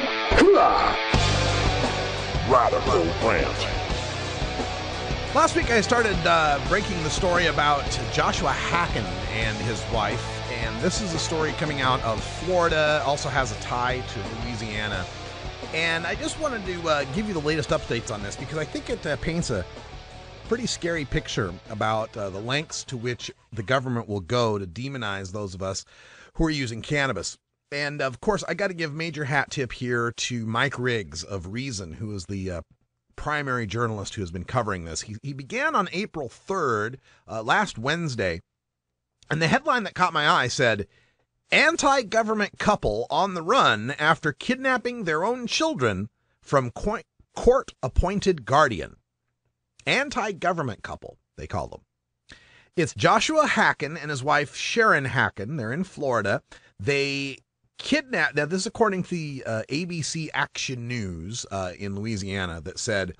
Radical rant. Last week I started breaking the story about Joshua Hacken and his wife, and this is a story coming out of Florida, also has a tie to Louisiana. And I just wanted to give you the latest updates on this because I think it paints a pretty scary picture about the lengths to which the government will go to demonize those of us who are using cannabis. And of course, I got to give major hat tip here to Mike Riggs of Reason, who is the primary journalist who has been covering this. He began on April 3rd, last Wednesday, and the headline that caught my eye said, "Anti-government couple on the run after kidnapping their own children from court-appointed guardian." Anti-government couple, they call them. It's Joshua Hacken and his wife Sharon Hacken. They're in Florida. They kidnapped, now this is according to the ABC Action News in Louisiana, that said,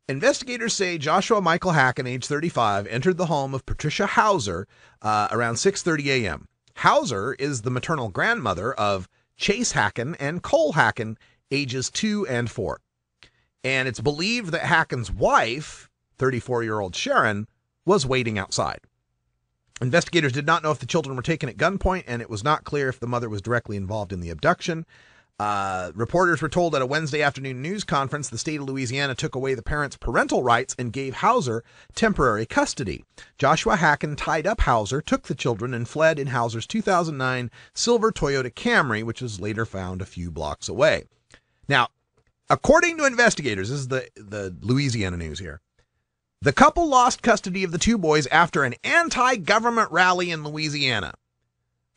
investigators say Joshua Michael Hacken, age 35, entered the home of Patricia Hauser around 6:30 a.m. Hauser is the maternal grandmother of Chase Hacken and Cole Hacken, ages 2 and 4. And it's believed that Hacken's wife, 34-year-old Sharon, was waiting outside. Investigators did not know if the children were taken at gunpoint, and it was not clear if the mother was directly involved in the abduction. Reporters were told at a Wednesday afternoon news conference the state of Louisiana took away the parents' parental rights and gave Hauser temporary custody. Joshua Hacken tied up Hauser, took the children, and fled in Hauser's 2009 silver Toyota Camry, which was later found a few blocks away. Now, according to investigators, this is the Louisiana news here, the couple lost custody of the two boys after an anti-government rally in Louisiana.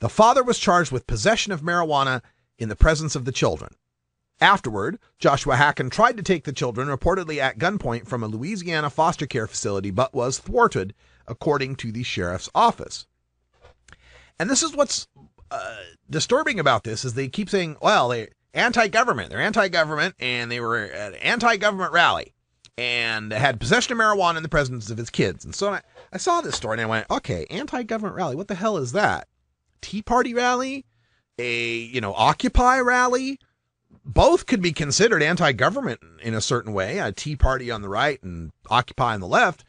The father was charged with possession of marijuana in the presence of the children. Afterward, Joshua Hacken tried to take the children, reportedly at gunpoint, from a Louisiana foster care facility, but was thwarted, according to the sheriff's office. And this is what's disturbing about this, is they keep saying, well, they're anti-government, and they were at an anti-government rally, and had possession of marijuana in the presence of his kids. And so I saw this story, and I went, okay, anti-government rally, what the hell is that? Tea Party rally? Occupy rally? Both could be considered anti-government in a certain way. A Tea Party on the right and Occupy on the left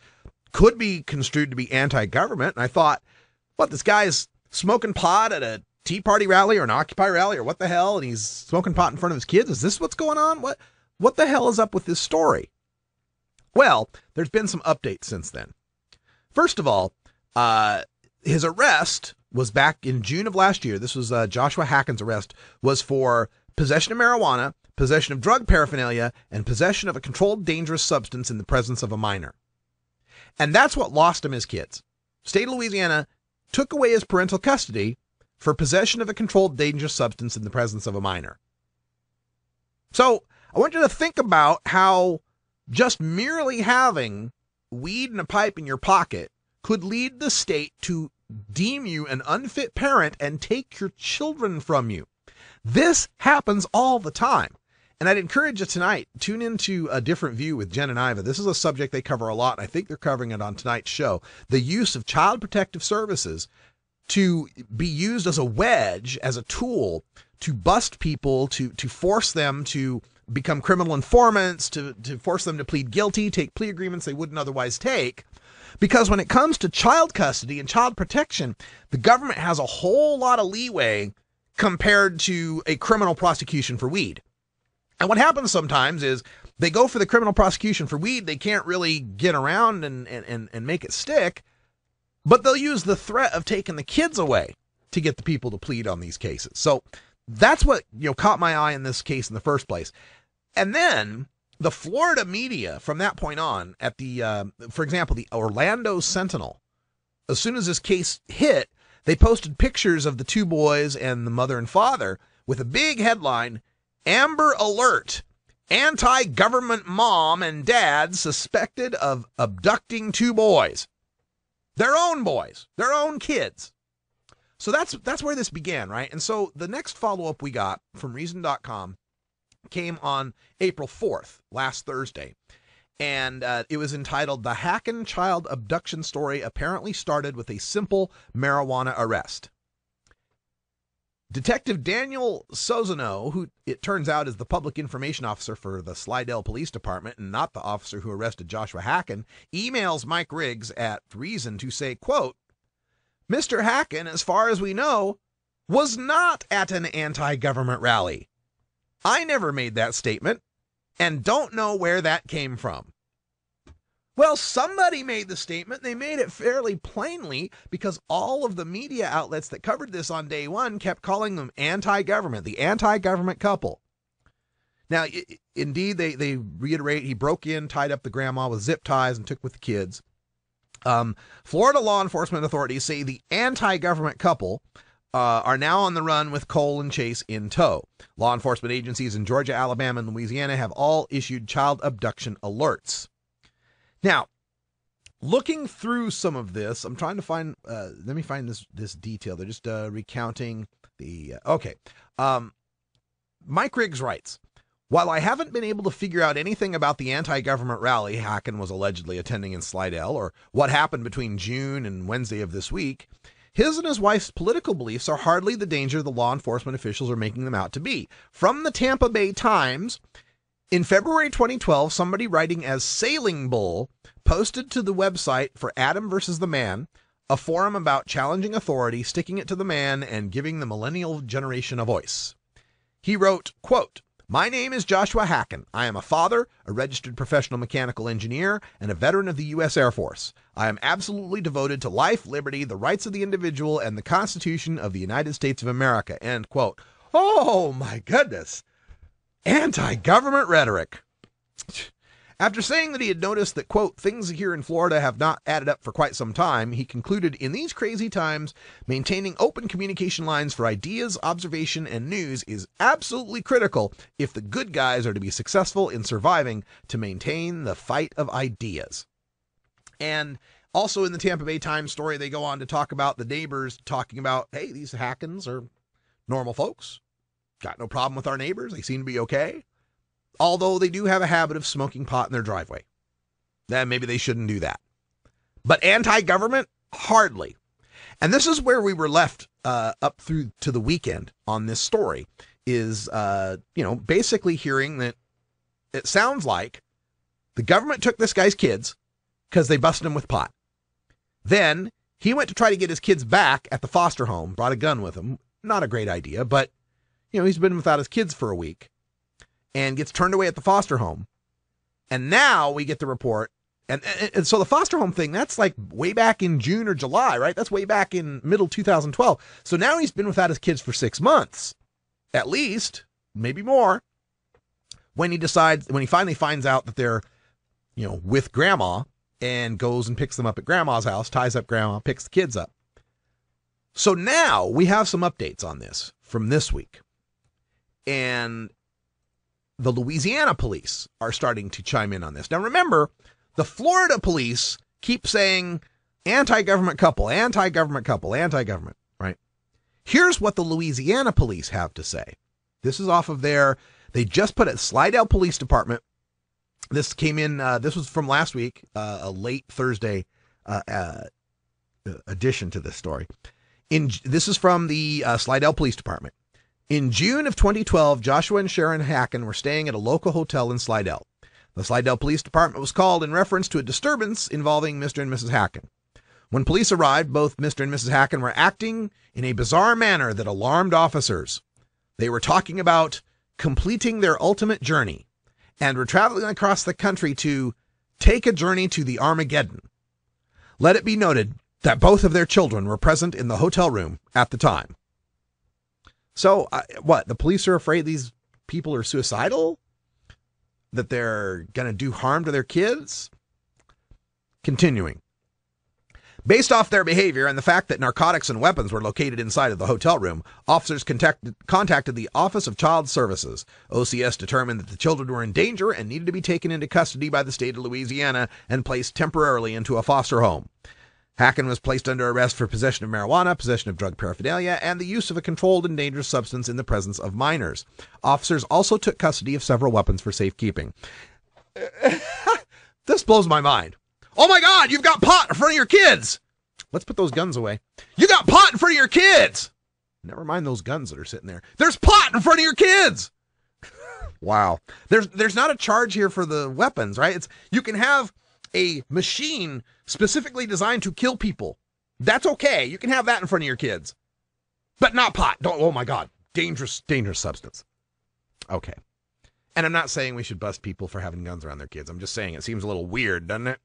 could be construed to be anti-government. And I thought, what, this guy is smoking pot at a Tea Party rally or an Occupy rally or what the hell? And he's smoking pot in front of his kids? Is this what's going on? What the hell is up with this story? Well, there's been some updates since then. First of all, his arrest was back in June of last year. This was Joshua Hacken's arrest, was for possession of marijuana, possession of drug paraphernalia, and possession of a controlled dangerous substance in the presence of a minor. And that's what lost him his kids. State of Louisiana took away his parental custody for possession of a controlled dangerous substance in the presence of a minor. So I want you to think about how just merely having weed and a pipe in your pocket could lead the state to deem you an unfit parent and take your children from you. This happens all the time. And I'd encourage you tonight, tune into A Different View with Jen and Iva. This is a subject they cover a lot, and I think they're covering it on tonight's show. The use of child protective services to be used as a wedge, as a tool to bust people, to force them to become criminal informants, to force them to plead guilty, take plea agreements they wouldn't otherwise take. Because when it comes to child custody and child protection, the government has a whole lot of leeway compared to a criminal prosecution for weed. And what happens sometimes is they go for the criminal prosecution for weed, they can't really get around and make it stick, but they'll use the threat of taking the kids away to get the people to plead on these cases. So that's what caught my eye in this case in the first place. And then the Florida media from that point on, at the, for example, the Orlando Sentinel as soon as this case hit, they posted pictures of the two boys and the mother and father with a big headline, Amber Alert, anti-government mom and dad suspected of abducting two boys. Their own boys, their own kids. So that's where this began, right? And so the next follow-up we got from Reason.com came on April 4th, last Thursday. And it was entitled, The Hacken Child Abduction Story Apparently Started with a Simple Marijuana Arrest. Detective Daniel Sozano, who it turns out is the public information officer for the Slidell Police Department and not the officer who arrested Joshua Hacken, emails Mike Riggs at Reason to say, quote, Mr. Hacken, as far as we know, was not at an anti-government rally. I never made that statement and don't know where that came from. Well, somebody made the statement. They made it fairly plainly because all of the media outlets that covered this on day one kept calling them anti-government, the anti-government couple. Now, indeed, they reiterate he broke in, tied up the grandma with zip ties and took with the kids. Florida law enforcement authorities say the anti-government couple are now on the run with Cole and Chase in tow. Law enforcement agencies in Georgia, Alabama, and Louisiana have all issued child abduction alerts. Now, looking through some of this, I'm trying to find, let me find this detail. They're just recounting the, okay. Mike Riggs writes, while I haven't been able to figure out anything about the anti-government rally Hacken was allegedly attending in Slidell or what happened between June and Wednesday of this week, his and his wife's political beliefs are hardly the danger the law enforcement officials are making them out to be. From the Tampa Bay Times, in February 2012, somebody writing as Sailing Bull posted to the website for Adam versus the Man, a forum about challenging authority, sticking it to the man, and giving the millennial generation a voice. He wrote, quote, my name is Joshua Hacken. I am a father, a registered professional mechanical engineer, and a veteran of the U.S. Air Force. I am absolutely devoted to life, liberty, the rights of the individual, and the Constitution of the United States of America. End quote. Oh, my goodness. Anti-government rhetoric. After saying that he had noticed that, quote, things here in Florida have not added up for quite some time, he concluded, in these crazy times, maintaining open communication lines for ideas, observation, and news is absolutely critical if the good guys are to be successful in surviving to maintain the fight of ideas. And also in the Tampa Bay Times story, they go on to talk about the neighbors talking about, hey, these Hackens are normal folks. Got no problem with our neighbors. They seem to be okay. Although they do have a habit of smoking pot in their driveway. Then maybe they shouldn't do that. But anti-government? Hardly. And this is where we were left up through to the weekend on this story is, basically hearing that it sounds like the government took this guy's kids because they busted him with pot. Then he went to try to get his kids back at the foster home, brought a gun with him. Not a great idea, but, he's been without his kids for a week. And gets turned away at the foster home. And now we get the report. And so the foster home thing, that's like way back in June or July, right? That's way back in middle 2012. So now he's been without his kids for 6 months, at least, maybe more. When he finally finds out that they're, with grandma and goes and picks them up at grandma's house, ties up grandma, picks the kids up. So now we have some updates on this from this week. And the Louisiana police are starting to chime in on this. Now, remember, the Florida police keep saying anti-government couple, anti-government couple, anti-government, right? Here's what the Louisiana police have to say. This is off of they just put it, Slidell Police Department. This came in, this was from last week, a late Thursday addition to this story. This is from the Slidell Police Department. In June of 2012, Joshua and Sharon Hacken were staying at a local hotel in Slidell. The Slidell Police Department was called in reference to a disturbance involving Mr. and Mrs. Hacken. When police arrived, both Mr. and Mrs. Hacken were acting in a bizarre manner that alarmed officers. They were talking about completing their ultimate journey and were traveling across the country to take a journey to the Armageddon. Let it be noted that both of their children were present in the hotel room at the time. So, the police are afraid these people are suicidal? That they're going to do harm to their kids? Continuing. Based off their behavior and the fact that narcotics and weapons were located inside of the hotel room, officers contacted the Office of Child Services. OCS determined that the children were in danger and needed to be taken into custody by the state of Louisiana and placed temporarily into a foster home. Hacken was placed under arrest for possession of marijuana, possession of drug paraphernalia, and the use of a controlled and dangerous substance in the presence of minors. Officers also took custody of several weapons for safekeeping. This blows my mind. Oh my God, you've got pot in front of your kids. Let's put those guns away. You got pot in front of your kids. Never mind those guns that are sitting there. There's pot in front of your kids. Wow. There's not a charge here for the weapons, right? You can have a machine specifically designed to kill people. That's okay. You can have that in front of your kids. But not pot. Oh my God. Dangerous substance. Okay. And I'm not saying we should bust people for having guns around their kids. I'm just saying it seems a little weird, doesn't it?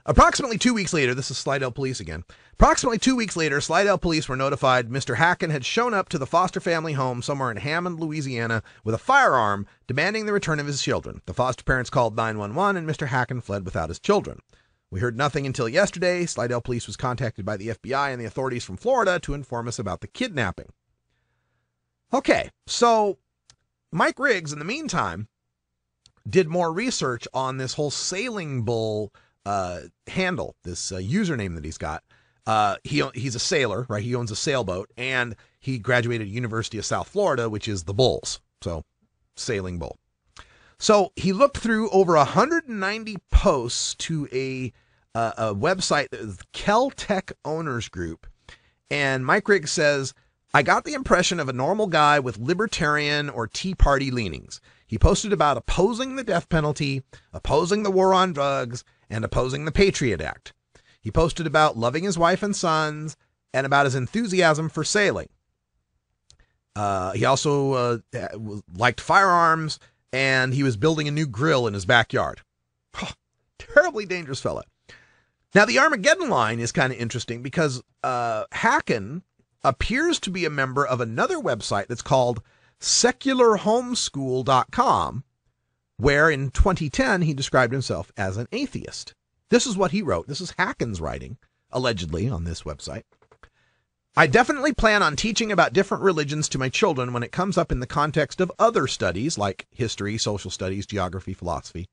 Approximately 2 weeks later, this is Slidell Police again. Approximately 2 weeks later, Slidell Police were notified Mr. Hacken had shown up to the foster family home somewhere in Hammond, Louisiana, with a firearm, demanding the return of his children. The foster parents called 911, and Mr. Hacken fled without his children. We heard nothing until yesterday. Slidell Police was contacted by the FBI and the authorities from Florida to inform us about the kidnapping. Okay, so Mike Riggs, in the meantime, did more research on this whole Sailing Bull handle, this username that he's got. He's a sailor, right? He owns a sailboat, and he graduated at University of South Florida, which is the Bulls. So, Sailing Bull. So he looked through over 190 posts to a website that was Kel-Tec Owners Group, and Mike Riggs says, I got the impression of a normal guy with libertarian or Tea Party leanings. He posted about opposing the death penalty, opposing the war on drugs, and opposing the Patriot Act. He posted about loving his wife and sons and about his enthusiasm for sailing. He also liked firearms, and he was building a new grill in his backyard. Oh, terribly dangerous fella. Now, the Armageddon line is kind of interesting because Hacken appears to be a member of another website that's called secularhomeschool.com, where in 2010 he described himself as an atheist. This is what he wrote. This is Hacken's writing, allegedly, on this website. I definitely plan on teaching about different religions to my children when it comes up in the context of other studies like history, social studies, geography, philosophy.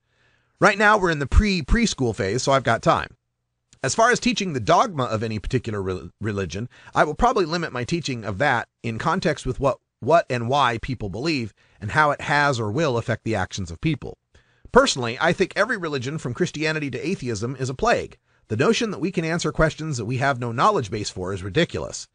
Right now we're in the preschool phase, so I've got time. As far as teaching the dogma of any particular religion, I will probably limit my teaching of that in context with what and why people believe and how it has or will affect the actions of people. Personally, I think every religion from Christianity to atheism is a plague. The notion that we can answer questions that we have no knowledge base for is ridiculous.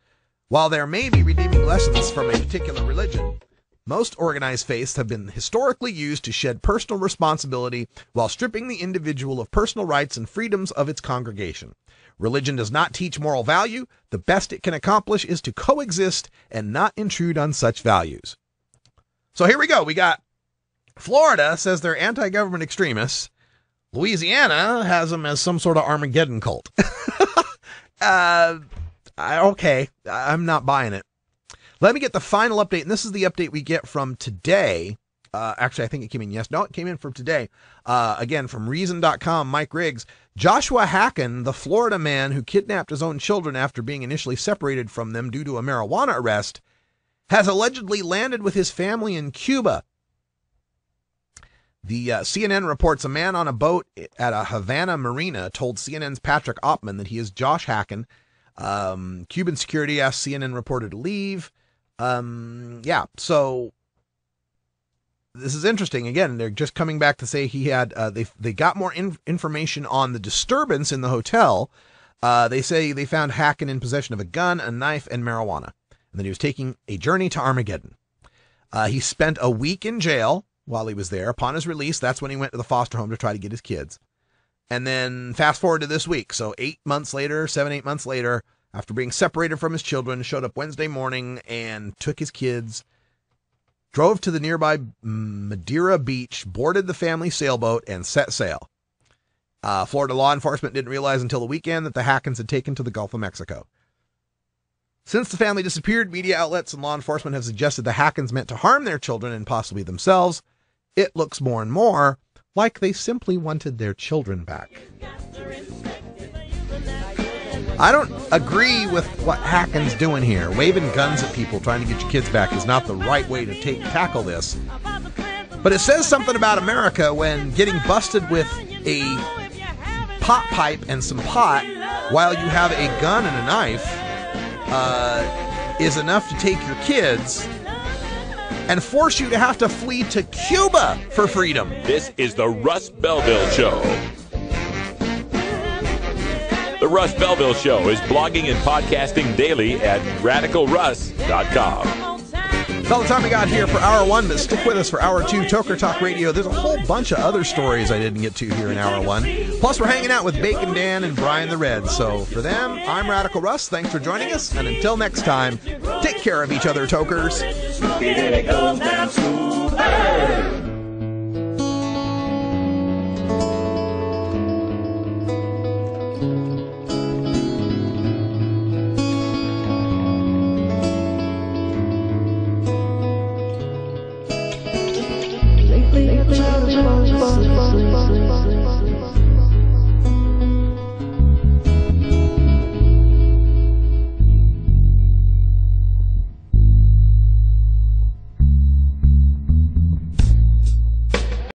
While there may be redeeming lessons from a particular religion, most organized faiths have been historically used to shed personal responsibility while stripping the individual of personal rights and freedoms of its congregation. Religion does not teach moral value. The best it can accomplish is to coexist and not intrude on such values. So here we go. We got Florida says they're anti-government extremists. Louisiana has them as some sort of Armageddon cult. Okay, I'm not buying it. Let me get the final update, and this is the update we get from today. Actually, I think it came in yesterday. No, it came in from today. Again, from Reason.com, Mike Riggs. Joshua Hacken, the Florida man who kidnapped his own children after being initially separated from them due to a marijuana arrest, has allegedly landed with his family in Cuba. The CNN reports a man on a boat at a Havana marina told CNN's Patrick Oppman that he is Josh Hacken. Cuban security asked CNN reporter to leave. So this is interesting. Again, they're just coming back to say he had, they got more information on the disturbance in the hotel. They say they found Hacken in possession of a gun, a knife, and marijuana, and that he was taking a journey to Armageddon. He spent a week in jail while he was there. Upon his release, that's when he went to the foster home to try to get his kids. And then fast forward to this week. So 8 months later, 7-8 months later, after being separated from his children, showed up Wednesday morning and took his kids, drove to the nearby Madeira Beach, boarded the family sailboat, and set sail. Florida law enforcement didn't realize until the weekend that the Hackens had taken to the Gulf of Mexico. Since the family disappeared, media outlets and law enforcement have suggested the Hackens meant to harm their children and possibly themselves. It looks more and more like they simply wanted their children back. I don't agree with what Hacken's doing here. Waving guns at people trying to get your kids back is not the right way to tackle this. But it says something about America when getting busted with a pot pipe and some pot while you have a gun and a knife is enough to take your kids and force you to have to flee to Cuba for freedom. This is the Russ Belville Show. The Russ Belville Show is blogging and podcasting daily at radicalruss.com. That's all the time we got here for Hour 1, but stick with us for Hour 2, Toker Talk Radio. There's a whole bunch of other stories I didn't get to here in Hour 1. Plus, we're hanging out with Bacon Dan and Brian the Red. So for them, I'm Radical Russ. Thanks for joining us. And until next time, take care of each other, Tokers. It goes down smooth. Sleep, sleep, sleep, sleep, sleep, sleep.